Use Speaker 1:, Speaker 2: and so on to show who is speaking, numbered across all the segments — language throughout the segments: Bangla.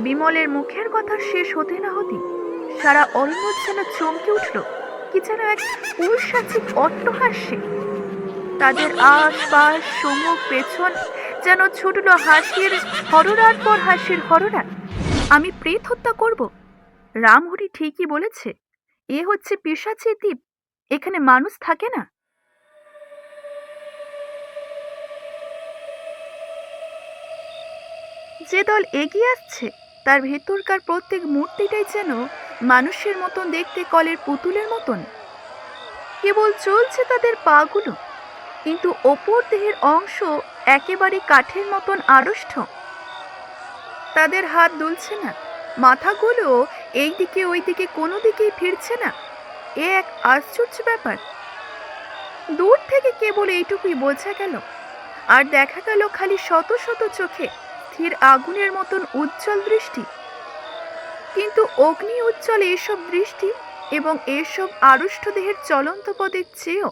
Speaker 1: বিমলের মুখের কথা শেষ হতে না হতেই সারা অরণ্য যেন চমকে উঠল কি যেন এক পৈশাচিক অট্টহাস্যে। তাদের আশপাশ সম্মুখ পেছন যেন ছুটল হাসির হররার পর হাসির হররা। আমি প্রেত হত্যা করব। রামহরি ঠিকই বলেছে, এ হচ্ছে পিশাচী দ্বীপ, এখানে মানুষ থাকে না। যে দল এগিয়ে আসছে তার ভেতরকার প্রত্যেক মূর্তিটাই যেন মানুষের মতন দেখতে, কলের পুতুলের মতন। কেবল চলছে তাদের পাগুলো, কিন্তু ওপর দেহের অংশ একেবারে কাঠের মতন আড়ষ্ট। তাদের হাত দুলছে না, মাথাগুলো এই দিকে ওই দিকে কোনো দিকেই ফিরছে না। এ এক আশ্চর্য ব্যাপার। দূর থেকে কেবল এইটুকুই বোঝা গেল, আর দেখা গেল খালি শত শত চোখে স্থির আগুনের মতন উজ্জ্বল দৃষ্টি। কিন্তু অগ্নি উজ্জ্বল এইসব দৃষ্টি এবং এসব আড়ষ্ট দেহের চলন্ত পদের চেয়েও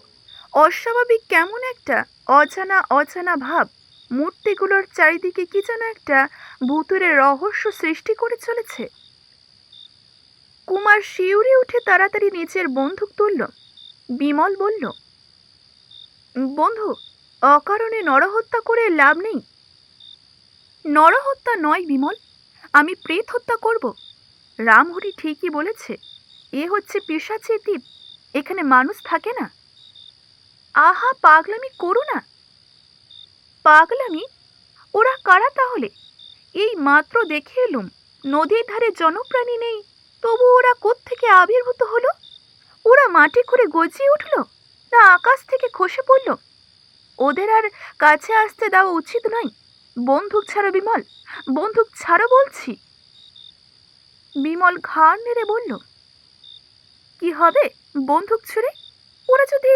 Speaker 1: অস্বাভাবিক কেমন একটা অজানা অজানা ভাব মূর্তিগুলোর চারিদিকে কি যেন একটা ভুতুরে রহস্য সৃষ্টি করে চলেছে। কুমার শিউরে উঠে তাড়াতাড়ি নিচের বন্দুক তুলল। বিমল বলল, বন্ধু, অকারণে নরহত্যা করে লাভ নেই। নরহত্যা নয় বিমল, আমি প্রেত হত্যা করব। রামহরি ঠিকই বলেছে, এ হচ্ছে পিশাচী দ্বীপ, এখানে মানুষ থাকে না। আহা, পাগলামি করো না। পাগলামি? ওরা কারা তাহলে? এই মাত্র দেখে এলুম নদীর ধারে জনপ্রাণী নেই, তবু ওরা কোত্থেকে আবির্ভূত হলো? ওরা মাটি খুঁড়ে গজিয়ে উঠল, না আকাশ থেকে খসে পড়ল? ওদের আর কাছে আসতে দেওয়া উচিত নয়। বন্দুক ছাড়ো বিমল, বন্দুক ছাড়ো বলছি। বিমল ঘাড় নেড়ে বলল, কি হবে বন্দুক ছুঁড়ে? ওরা যদি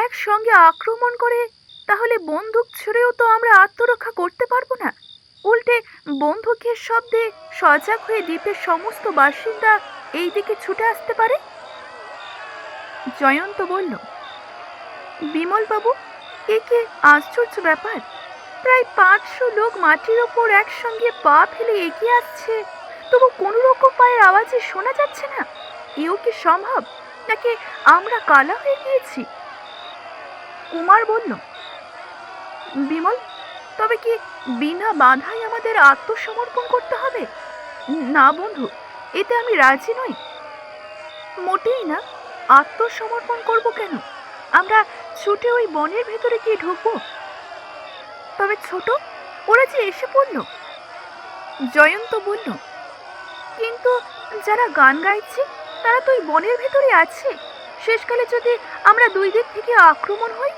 Speaker 1: একসঙ্গে আক্রমণ করে তাহলে বন্দুক ছুঁড়েও তো আমরা আত্মরক্ষা করতে পারবো না। উল্টে বন্দুকের শব্দে সজাগ হয়ে দ্বীপের সমস্ত বাসিন্দা এই দিকে ছুটে আসতে পারে। জয়ন্ত বলল, বিমল বাবু, এ কি আশ্চর্য ব্যাপার! প্রায় 500 লোক মাটির ওপর একসঙ্গে পা ফেলে এগিয়ে আসছে, তবু কোনো রকম পায়ের আওয়াজে শোনা যাচ্ছে না। এও কি সম্ভব, নাকি আমরা কালা হয়ে গিয়েছি? কুমার বলল, বিমল, তবে কি বিনা বাধাই আমাদের আত্মসমর্পণ করতে হবে? না বন্ধু, এতে আমি রাজি নই। মোটেই না। আত্মসমর্পণ করব কেন? আমরা ছুটে ওই বনের ভেতরে গিয়ে ঢুকবো। তবে ছোট, ওরা যে এসে পড়ল। জয়ন্ত বলল, কিন্তু যারা গান গাইছে তারা তো ওই বনের ভেতরে আছে। শেষকালে যদি আমরা দুই দিক থেকে আক্রমণ হই?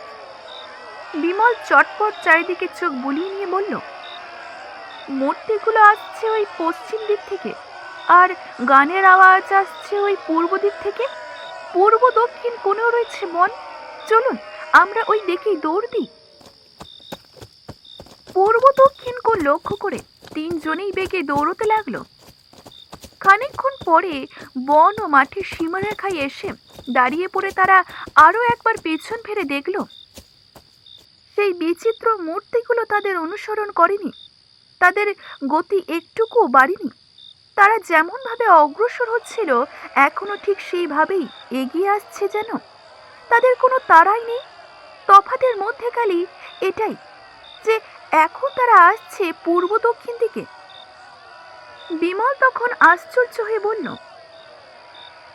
Speaker 1: বিমল চটপট চারিদিকে চোখ বুলিয়ে নিয়ে বলল, মূর্তিগুলো আসছে ওই পশ্চিম দিক থেকে, আর গানের আওয়াজ আসছে ওই পূর্ব দিক থেকে। পূর্ব দক্ষিণ কোণেও রয়েছে বন। চলুন আমরা ওই দিকেই দৌড় দিই। পূর্ব দক্ষিণ কোণ লক্ষ্য করে তিনজনেই বেগে দৌড়তে লাগলো। খানিকক্ষণ পরে বন ও মাঠের সীমারেখায় এসে দাঁড়িয়ে পড়ে তারা আরো একবার পেছন ফিরে দেখল। সেই বিচিত্র মূর্তিগুলো তাদের অনুসরণ করেনি, তাদের গতি একটুকু বাড়েনি। তারা যেমন ভাবে অগ্রসর হচ্ছিল এখনো ঠিক সেইভাবেই এগিয়ে আসছে যেন। তাদের কোনো তাড়াই নেই। তফাতের মধ্যে খালি এটাই যে এখন তারা আসছে পূর্ব দক্ষিণ দিকে। বিমল তখন আশ্চর্য হয়ে বলল,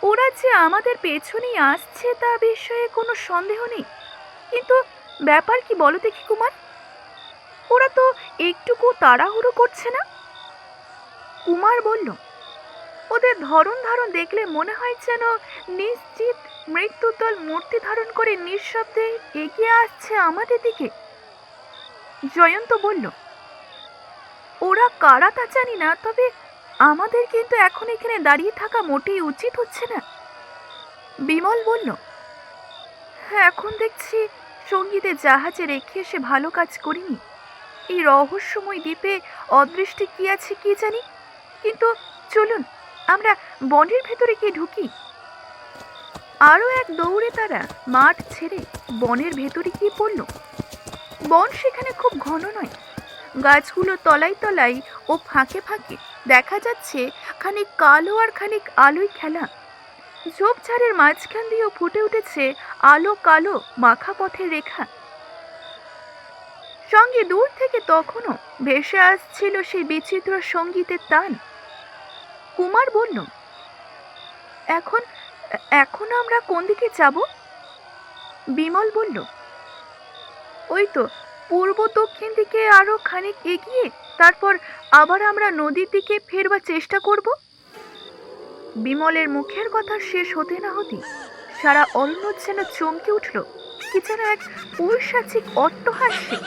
Speaker 1: ওরা যে আমাদের পেছনেই আসছে তা বিষয়ে কোনো সন্দেহ নেই, কিন্তু ব্যাপার কি বলো দেখি কুমার? ওরা তো একটুকু তাড়াহুড়ো করছে না। কুমার বলল, ওদের ধরন ধারণ দেখলে মনে হয় যেন নিশ্চিত মৃত্যুদল মূর্তি ধারণ করে নিঃশব্দে এগিয়ে আসছে আমাদের দিকে। জয়ন্ত বলল, ওরা কারা তা জানি না, তবে আমাদের কিন্তু এখন এখানে দাঁড়িয়ে থাকা মোটেই উচিত হচ্ছে না। বিমল বলল, হ্যাঁ, এখন দেখছি সঙ্গীদের জাহাজে রেখে এসে ভালো কাজ করিনি। এই রহস্যময় দ্বীপে অদৃষ্টে কি আছে কি জানি, কিন্তু চলুন আমরা বনের ভেতরে গিয়ে ঢুকি। আরো এক দৌড়ে তারা মাঠ ছেড়ে বনের ভেতরে গিয়ে পড়ল। বন সেখানে খুব ঘন নয়, গাছগুলো তলায় তলায় ও ফাঁকে ফাঁকে দেখা যাচ্ছে খানিক কালো আর খানিক আলোয় খেলা। ঝোপঝাড়ের মাঝখান দিয়েও ফুটে উঠেছে আলো কালো মাখা পথের রেখা। সঙ্গে দূর থেকে তখনও ভেসে আসছিল সেই বিচিত্র সঙ্গীতের তান। কুমার বলল, এখন এখন আমরা কোন দিকে যাব? বিমল বলল, ওই তো পূর্ব দক্ষিণ দিকে আরো খানিক এগিয়ে তারপর আবার আমরা নদীর দিকে ফেরবার চেষ্টা করব। বিমলের মুখের কথা শেষ হতে না হতে সারা অরণ্য যেন চমকে উঠল কি যেন এক পৈশাচিক অট্টহাস্যে।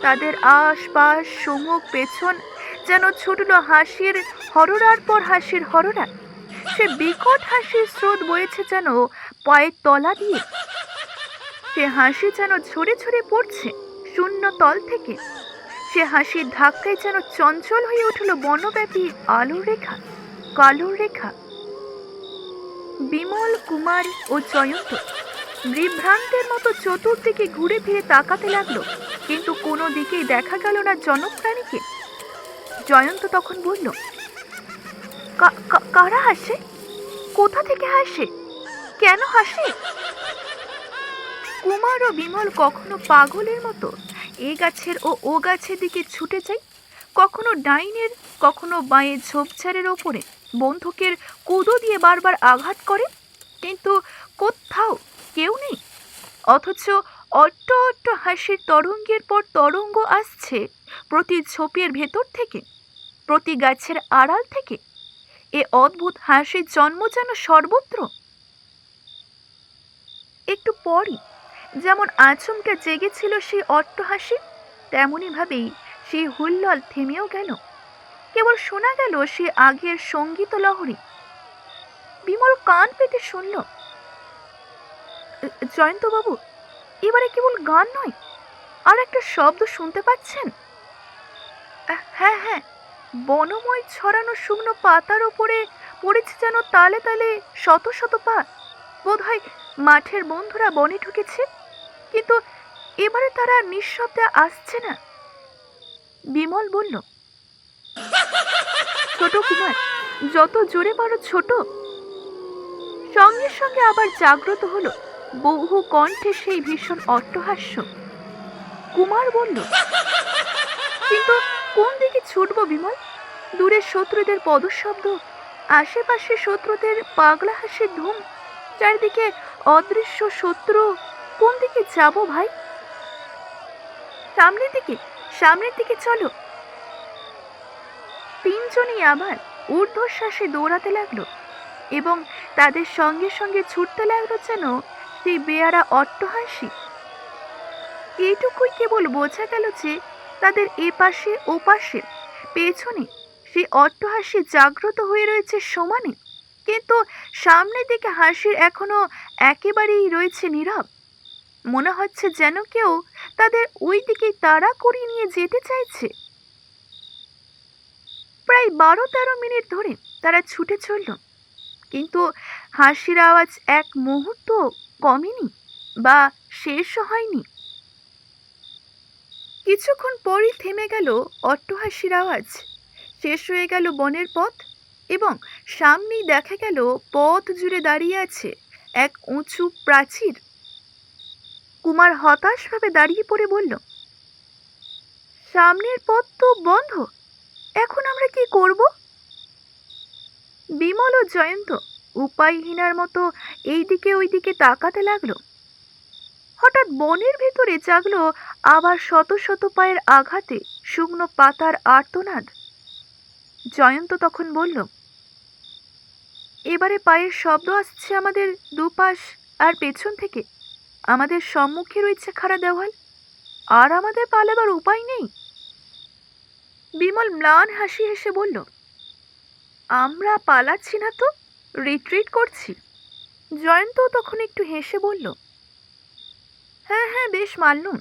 Speaker 1: তাদের আশপাশ সম্মুখ পেছন যেন ছুটল হাসির হররার পর হাসির হররা। সে বিকট হাসির স্রোত বয়েছে যেন পায়ের তলা দিয়ে। সে হাসি যেন ঝরে ঝরে পড়ছে শূন্য তল থেকে। সে হাসির ধাক্কায় যেন চঞ্চল হয়ে উঠল বনব্যাপী আলোর রেখা, কালোর রেখা। বিমল, কুমার ও জয়ন্ত বিভ্রান্তের মতো চতুর্দিকে ঘুরে ফিরে তাকাতে লাগলো, কিন্তু কোনো দিকেই দেখা গেল না জনপ্রাণীকে। জয়ন্ত তখন বলল, কারা হাসে? কোথা থেকে হাসে? কেন হাসে? কুমার ও বিমল কখনো পাগলের মতো এ গাছের ও গাছের দিকে ছুটে যায়, কখনো ডাইনের কখনো বাঁয়ে ঝোপঝাড়ের ওপরে বন্দুকের কুদো দিয়ে বারবার আঘাত করে, কিন্তু কোথাও কেউ নেই। অথচ অট্ট অট্ট হাসির তরঙ্গের পর তরঙ্গ আসছে প্রতি ঝোপের ভেতর থেকে, প্রতি গাছের আড়াল থেকে। এ অদ্ভুত হাসির জন্ম যেন সর্বত্র। একটু পরই যেমন আচমকা জেগেছিল সেই অট্টহাসি, তেমনি ভাবেই সেই হুল্লোড় থেমেও গেল। কেবল শোনা গেল সে আগের সঙ্গীত লহরী। বিমল কান পেতে শুনল, জয়ন্ত বাবু, এবারে কেবল গান নয়, আর একটা শব্দ শুনতে পাচ্ছেন? হ্যাঁ হ্যাঁ, বনময় ছড়ানো শুকনো পাতার ওপরে পড়েছে যেন তালে তালে শত শত পা। বোধহয় মাঠের বন্ধুরা বনে ঢুকেছে, কিন্তু এবারে তারা নিঃশব্দে আসছে না। বিমল বলল, ছোট কুমার, যত জোরে পারো ছোট। সঙ্গে সঙ্গে আবার জাগ্রত হলো বহু কণ্ঠে সেই ভীষণ অট্টহাস্য। কুমার বলল, কিন্তু কোন দিকে ছুটবো বিমল? দূরে শত্রুদের পদশব্দ, আশেপাশে শত্রুদের পাগলা হাসির ধুম, চারিদিকে অদৃশ্য শত্রু। কোন দিকে যাব ভাই? সামনের দিকে, সামনের দিকে চলো। তিনজনই আবার ঊর্ধ্বশ্বাসে দৌড়াতে লাগলো এবং তাদের সঙ্গে সঙ্গে ছুটতে লাগলো যেন সেই বেয়ারা অট্টহাসি। এইটুকুই কেবল বোঝা গেল যে তাদের এপাশে ওপাশে পেছনে সেই অট্টহাসি জাগ্রত হয়ে রয়েছে সমানে, কিন্তু সামনের দিকে হাসির এখনো একেবারেই রয়েছে নীরব। মনে হচ্ছে যেন কেউ তাদের ওই দিকে তাড়া করিয়ে নিয়ে যেতে চাইছে। প্রায় 12-13 মিনিট ধরে তারা ছুটে চলল, কিন্তু হাসির আওয়াজ এক মুহূর্ত কমেনি বা শেষও হয়নি। কিছুক্ষণ পরই থেমে গেল অট্টহাসির আওয়াজ, শেষ হয়ে গেল বনের পথ, এবং সামনেই দেখা গেল পথ জুড়ে দাঁড়িয়ে আছে এক উঁচু প্রাচীর। কুমার হতাশভাবে দাঁড়িয়ে পড়ে বলল, সামনের পথ তো বন্ধ, এখন আমরা কি করব? বিমল ও জয়ন্ত উপায়হীনার মতো এইদিকে ওইদিকে তাকাতে লাগলো। হঠাৎ বনের ভেতরে জাগলো আবার শত শত পায়ের আঘাতে শুকনো পাতার আর্তনাদ। জয়ন্ত তখন বলল, এবারে পায়ের শব্দ আসছে আমাদের দুপাশ আর পেছন থেকে। আমাদের সম্মুখে রয়েছে খাড়া দেওয়াল, আর আমাদের পালাবার উপায় নেই। বিমল ম্লান হাসি হেসে বলল, আমরা পালাচ্ছি না তো, রিট্রিট করছি। জয়ন্ত তখন একটু হেসে বলল, হ্যাঁ হ্যাঁ, বেশ মানলুম,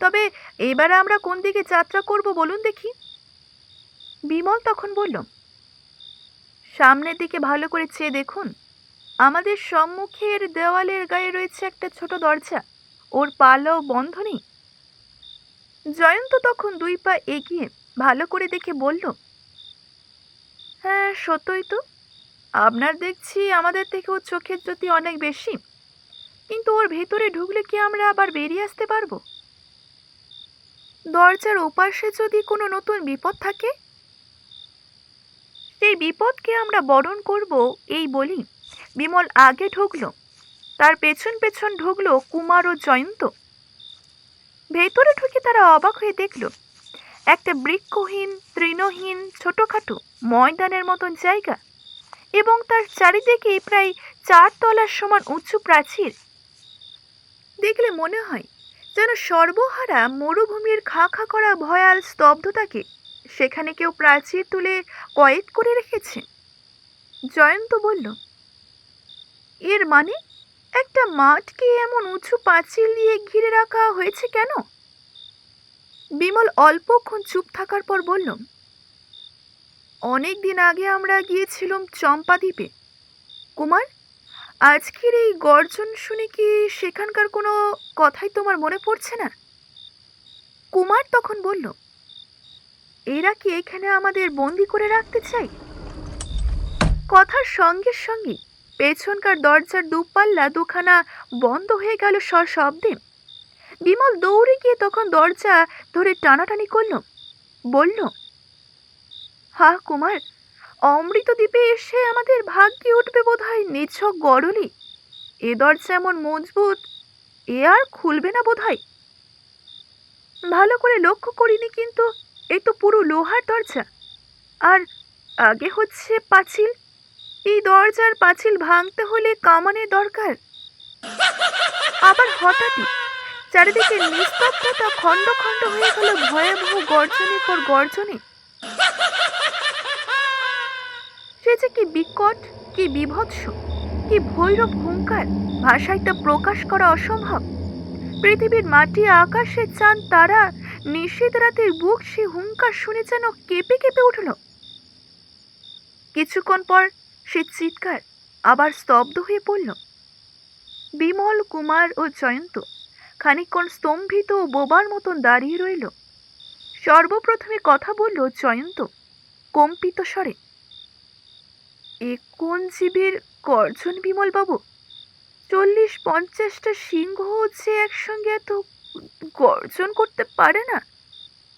Speaker 1: তবে এবারে আমরা কোন দিকে যাত্রা করব বলুন দেখি। বিমল তখন বলল, সামনের দিকে ভালো করে চেয়ে দেখুন, আমাদের সম্মুখের দেওয়ালের গায়ে রয়েছে একটা ছোট দরজা, ওর পাল্লাও বন্ধ নেই। জয়ন্ত তখন 2 পা এগিয়ে ভালো করে দেখে বলল, হ্যাঁ সত্যই তো, আপনার দেখছি আমাদের থেকেও চোখের জ্যোতি অনেক বেশি। কিন্তু ওর ভেতরে ঢুকলে কি আমরা আবার বেরিয়ে আসতে পারবো? দরজার ওপাশে যদি কোনো নতুন বিপদ থাকে, সেই বিপদকে আমরা বরণ করব এই বলি বিমল আগে ঢুকলো। তার পেছন পেছন ঢুকলো কুমার ও জয়ন্ত। ভেতরে ঢুকে তারা অবাক হয়ে দেখল একটা বৃক্ষহীন তৃণহীন ছোটখাটো ময়দানের মতন জায়গা, এবং তার চারিদিকে প্রায় 4 তলার সমান উঁচু প্রাচীর। দেখলে মনে হয় যেন সর্বহারা মরুভূমির খা খা করা ভয়াল স্তব্ধতাকে সেখানে কেউ প্রাচীর তুলে কয়েদ করে রেখেছে। জয়ন্ত বলল, এর মানে একটা মাঠকে এমন উঁচু পাঁচিল দিয়ে ঘিরে রাখা হয়েছে কেন? বিমল অল্পক্ষণ চুপ থাকার পর বলল, অনেক দিন আগে আমরা গিয়েছিলাম চম্পা দ্বীপে। কুমার, আজকের এই গর্জন শুনে কি সেখানকার কোনো কথাই তোমার মনে পড়ছে না? কুমার তখন বলল, এরা কি এখানে আমাদের বন্দি করে রাখতে চাই? কথার সঙ্গে সঙ্গে পেছনকার দরজার দুপাল্লা দুখানা বন্ধ হয়ে গেল সশব্দে। বিমল দৌড়ে গিয়ে তখন দরজা ধরে টানাটানি করল, বলল, হা কুমার, অমৃত দ্বীপে এসে আমাদের ভাগ্যে উঠবে বোধহয় নিছক গরলি। এ দরজা এমন মজবুত, এ আর খুলবে না বোধহয়। ভালো করে লক্ষ্য করিনি, কিন্তু এ তো পুরো লোহার দরজা, আর আগে হচ্ছে পাঁচিল। এই দরজার পাঁচিল ভাঙতে হলে কামানের দরকার। আবার হঠাৎই চারিদিকে নিস্তব্ধতা খণ্ড খণ্ড হয়ে গেল ভয়াবহ গর্জনের পর গর্জনে। সে যে কি বিকট, কি বিভৎস, কি ভৈরব হুঙ্কার, ভাষায় তা প্রকাশ করা অসম্ভব। পৃথিবীর মাটি, আকাশের চাঁদ, তারা, নিশীথ রাতের বুক সে হুঙ্কার শুনে যেন কেঁপে কেঁপে উঠল। কিছুক্ষণ পর সে চিৎকার আবার স্তব্ধ হয়ে পড়ল। বিমল, কুমার ও জয়ন্ত খানিকক্ষণ স্তম্ভিত ও বোবার মতন দাঁড়িয়ে রইল। সর্বপ্রথমে কথা বলল জয়ন্ত কম্পিত স্বরে, এ কোন জীবের গর্জন বিমল বাবু? 40-50টা সিংহ যে একসঙ্গে এত গর্জন করতে পারে না।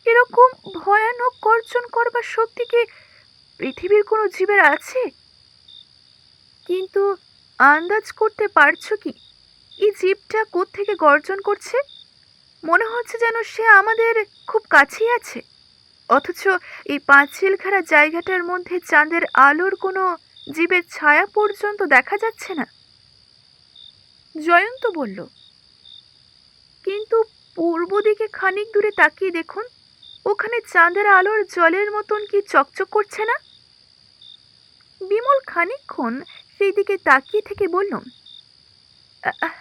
Speaker 1: এরকম ভয়ানক গর্জন করবার শক্তি কি পৃথিবীর কোনো জীবের আছে? কিন্তু আন্দাজ করতে পারছো কি এই জীবটা কোত্থেকে গর্জন করছে? মনে হচ্ছে যেন সে আমাদের খুব কাছেই আছে, অথচ এই পাঁচিল ঘেরা জায়গাটার মধ্যে চাঁদের আলোর কোনো জীবের ছায়া পর্যন্ত দেখা যাচ্ছে না। জয়ন্ত বলল, কিন্তু পূর্ব দিকে খানিক দূরে তাকিয়ে দেখুন, ওখানে চাঁদের আলোর জলের মতন কি চকচক করছে না? বিমল খানিকক্ষণ সেই দিকে তাকিয়ে থেকে বলল,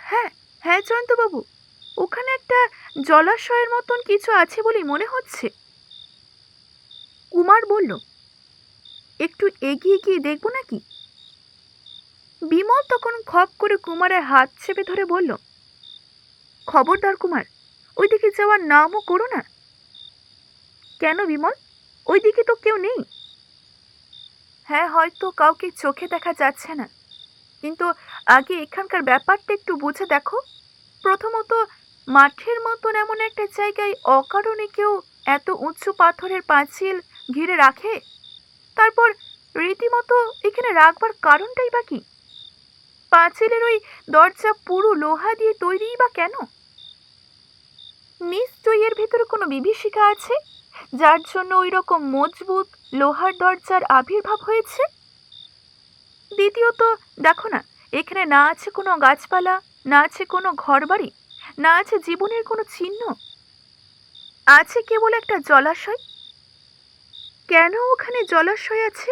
Speaker 1: হ্যাঁ হ্যাঁ জয়ন্তবাবু, ওখানে একটা জলাশয়ের মতন কিছু আছে বলে মনে হচ্ছে। কুমার বলল, একটু এগিয়ে গিয়ে দেখবো নাকি? বিমল তখন খপ করে কুমারের হাত চেপে ধরে বলল, খবরদার কুমার, ওইদিকে যাওয়ার নামও করো না। কেন বিমল, ওইদিকে তো কেউ নেই। হ্যাঁ, হয়তো কাউকে চোখে দেখা যাচ্ছে না, কিন্তু আগে এখানকার ব্যাপারটা একটু বুঝে দেখো। প্রথমত, মাঠের মতন এমন একটা জায়গায় অকারণে কেউ এত উঁচু পাথরের পাঁচিল ঘিরে রাখে? তারপর রীতিমতো এখানে রাখবার কারণটাই বা কি? পাঁচিলের ওই দরজা পুরো লোহা দিয়ে তৈরিই বা কেন? নিশ্চয়ই এর ভেতরে কোনো বিভীষিকা আছে, যার জন্য ওই রকম মজবুত লোহার দরজার আবির্ভাব হয়েছে। দ্বিতীয়ত, দেখো না, এখানে না আছে কোনো গাছপালা, না আছে কোনো ঘরবাড়ি, না আছে জীবনের কোনো চিহ্ন, আছে কেবল একটা জলাশয়। কেন ওখানে জলাশয় আছে?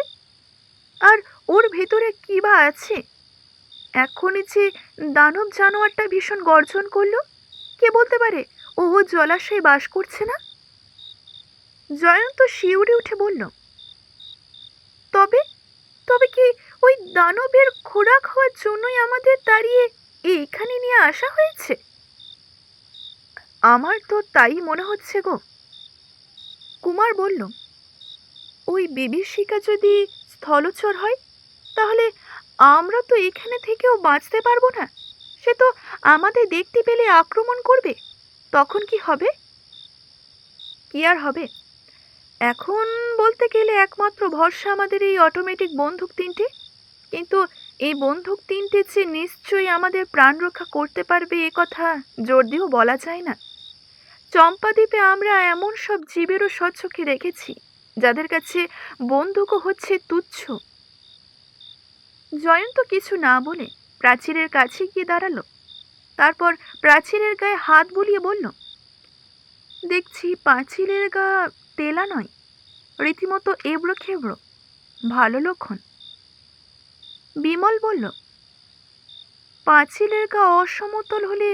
Speaker 1: আর ওর ভেতরে কি বা আছে? এখনই যে দানব জানোয়ারটা ভীষণ গর্জন করলো, কে বলতে পারে ও জলাশয়ে বাস করছে না? জয়ন্ত শিউরে উঠে বলল, তবে তবে কি ওই দানবের খোরাক হওয়ার জন্যই আমাদের তাড়িয়ে এখানে নিয়ে আসা হয়েছে? আমার তো তাই মনে হচ্ছে গো। কুমার বলল, ওই বিভীষিকা যদি স্থলচর হয়, তাহলে আমরা তো এখানে থেকেও বাঁচতে পারবো না। সে তো আমাদের দেখতে পেলে আক্রমণ করবে। তখন কি হবে? কি আর হবে, এখন বলতে গেলে একমাত্র ভরসা আমাদের এই অটোমেটিক বন্দুক তিনটে। কিন্তু এই বন্দুক তিনটে যে নিশ্চয়ই আমাদের প্রাণ রক্ষা করতে পারবে এ কথা জোর দিয়েও বলা যায় না। চম্পাদ্বীপে আমরা এমন সব জীবেরও স্বচক্ষে দেখেছি যাদের কাছে বন্দুকও হচ্ছে তুচ্ছ। জয়ন্ত কিছু না বলে প্রাচীরের কাছে গিয়ে দাঁড়ালো। তারপর প্রাচীরের গায়ে হাত বুলিয়ে বলল, দেখছি পাঁচিলের গা তেলা নয়, রীতিমতো এবড়ো খেবড়ো। ভালো লক্ষণ। বিমল বলল, পাঁচিলের গা অসমতল হলে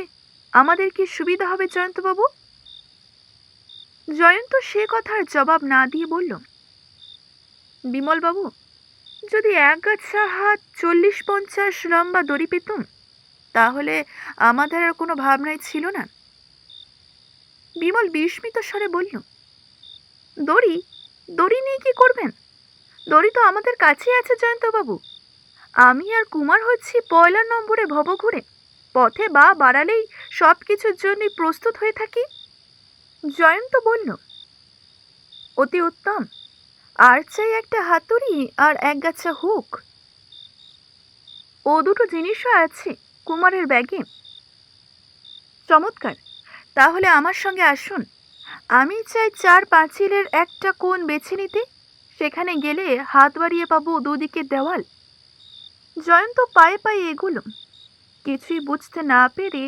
Speaker 1: আমাদের কি সুবিধা হবে জয়ন্তবাবু? জয়ন্ত সে কথার জবাব না দিয়ে বলল, বিমলবাবু, যদি এক গাছা হাত 40-50 লম্বা দড়ি পেতুম, তাহলে আমাদের আর কোনো ভাবনাই ছিল না। বিমল বিস্মিত স্বরে বলল, দড়ি? দড়ি নিয়ে কি করবেন? দড়ি তো আমাদের কাছেই আছে জয়ন্তবাবু। আমি আর কুমার হচ্ছি পয়লা নম্বরে ভবঘুরে, পথে বা বাড়ালেই সব কিছুর জন্যই প্রস্তুত হয়ে থাকি। জয়ন্ত বলল, অতি উত্তম। আর চাই একটা হাতুড়ি আর এক গাছা হুক। ও দুটো জিনিসও আছে কুমারের ব্যাগে। চমৎকার, তাহলে আমার সঙ্গে আসুন। আমি চাই 4 পাঁচিলের একটা কোণ বেছে নিতে। সেখানে গেলে হাত বাড়িয়ে পাবো দুদিকের দেওয়াল। জয়ন্ত পায়ে পায়ে এগুলো। কিছুই বুঝতে না পেরে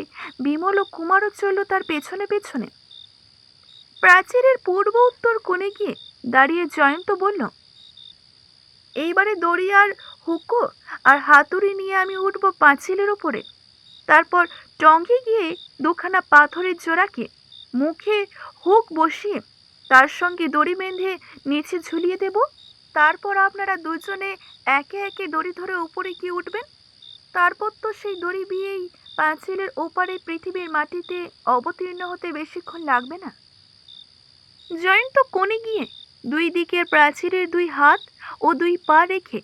Speaker 1: বিমল ও কুমারও চলল তার পেছনে পেছনে। প্রাচীরের পূর্ব উত্তর কোণে গিয়ে দাঁড়িয়ে জয়ন্ত বলল, এইবারে দড়ি আর হুকো আর হাতুড়ি নিয়ে আমি উঠবো পাঁচিলের উপরে। তারপর টঙ্গে গিয়ে দুখানা পাথরের জোড়াকে মুখে হুক বসিয়ে তার সঙ্গে দড়ি বেঁধে নিচে ঝুলিয়ে দেব। তারপর আপনারা দুজনে একে একে দড়ি ধরে উপরে গিয়ে উঠবেন। তারপর তো সেই দড়ি বিয়েই পাঁচিলের ওপারে পৃথিবীর মাটিতে অবতীর্ণ হতে বেশিক্ষণ লাগবে না। জয়ন্ত কোণে গিয়ে দুই দিকের প্রাচীরের 2 হাত ও 2 পা রেখে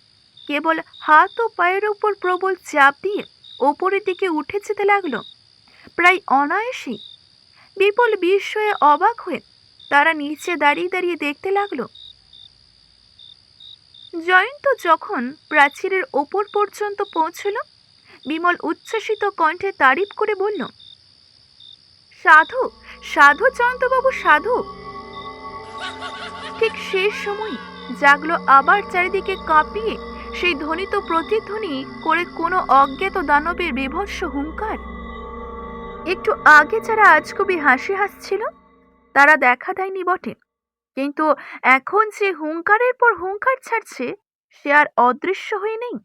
Speaker 1: কেবল হাত ও পায়ের উপর প্রবল চাপ দিয়ে ওপরের দিকে উঠে যেতে লাগলো, প্রায় অনায়াসেই। বিপুল বিস্ময়ে অবাক হয়ে তারা নিচে দাঁড়িয়ে দাঁড়িয়ে দেখতে লাগলো। জয়ন্ত যখন প্রাচীরের ওপর পর্যন্ত পৌঁছল, বিমল উচ্ছ্বসিত কণ্ঠে তারিফ করে বলল, সাধু, সাধু জয়ন্তবাবু, সাধু। ঠিক শেষ সময় জাগলো আবার চারিদিকে কাঁপিয়ে সেই ধ্বনিত প্রতিধ্বনি করে কোনো অজ্ঞাত দানবের বীভৎস হুঙ্কার। একটু আগে যারা আজগুবি হাসি হাসছিল তারা দেখা দেয়নি বটে, কিন্তু এখন যে হুঙ্কারের পর হুঙ্কার ছাড়ছে সে আর অদৃশ্য হয়ে নেই।